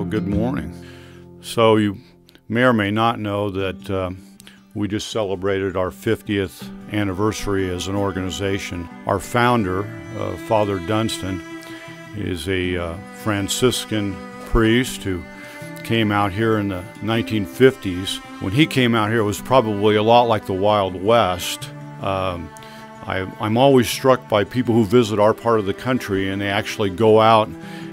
good morning. So you may or may not know that we just celebrated our 50th anniversary as an organization. Our founder, Father Dunstan, is a Franciscan priest who came out here in the 1950s. When he came out here, it was probably a lot like the Wild West. I'm always struck by people who visit our part of the country and they actually go out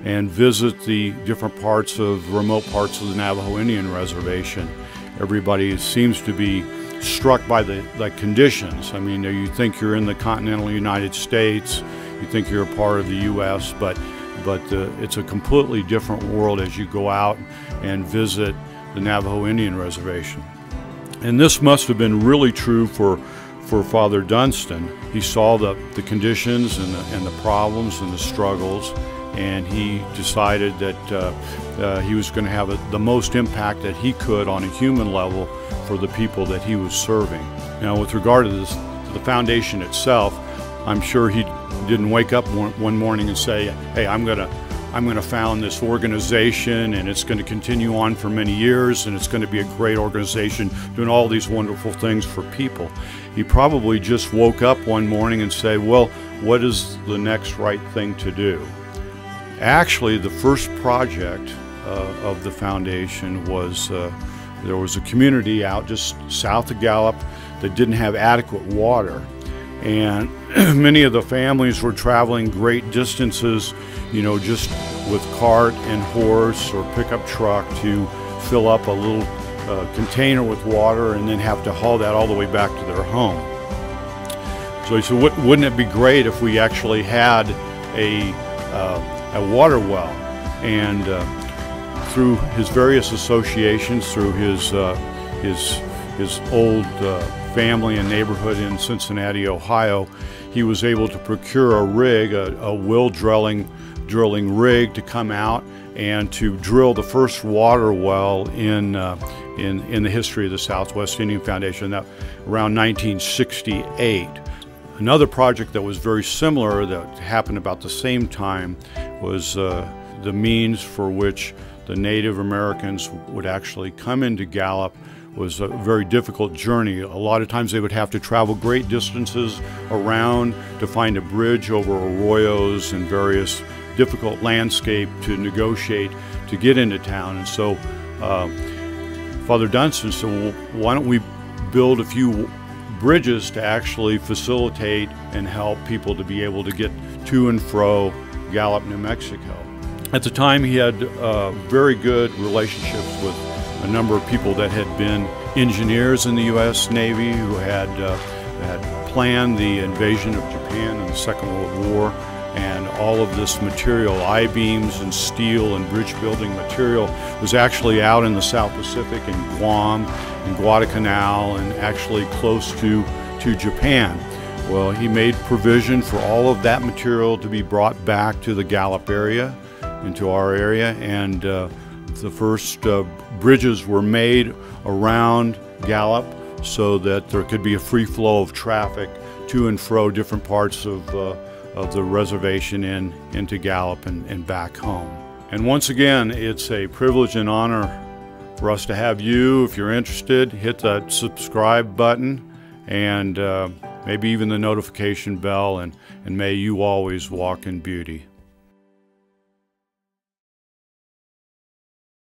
and visit the different parts of remote parts of the Navajo Indian Reservation. Everybody seems to be struck by the conditions. I mean, you think you're in the continental United States, you think you're a part of the U.S., but it's a completely different world as you go out and visit the Navajo Indian Reservation. And this must have been really true for Father Dunstan. He saw the conditions and the problems and the struggles, and he decided that he was going to have the most impact that he could on a human level for the people that he was serving. Now, with regard to the foundation itself, I'm sure he didn't wake up one morning and say, "Hey, I'm going to found this organization, and it's going to continue on for many years, and it's going to be a great organization doing all these wonderful things for people." He probably just woke up one morning and said, "Well, what is the next right thing to do?" Actually, the first project of the foundation was there was a community out just south of Gallup that didn't have adequate water, and many of the families were traveling great distances, just with cart and horse or pickup truck to fill up a little container with water and then have to haul that all the way back to their home. So he said, wouldn't it be great if we actually had a water well? And through his various associations, through his old family and neighborhood in Cincinnati, Ohio, he was able to procure a rig, a well drilling rig, to come out and to drill the first water well in the history of the Southwest Indian Foundation, that around 1968. Another project that was very similar that happened about the same time was the means for which the Native Americans would actually come into Gallup was a very difficult journey. A lot of times they would have to travel great distances around to find a bridge over arroyos and various difficult landscape to negotiate to get into town. And so Father Dunstan said, "Well, why don't we build a few bridges to actually facilitate and help people to be able to get to and fro Gallup, New Mexico." At the time, he had very good relationships with a number of people that had been engineers in the U.S. Navy who had planned the invasion of Japan in the Second World War, and all of this material, I-beams and steel and bridge building material, was actually out in the South Pacific in Guam and Guadalcanal and actually close to Japan. Well, he made provision for all of that material to be brought back to the Gallup area, into our area, and the first bridges were made around Gallup so that there could be a free flow of traffic to and fro different parts of the reservation into Gallup and back home. And once again, it's a privilege and honor for us to have you. If you're interested, hit that subscribe button and maybe even the notification bell, and may you always walk in beauty.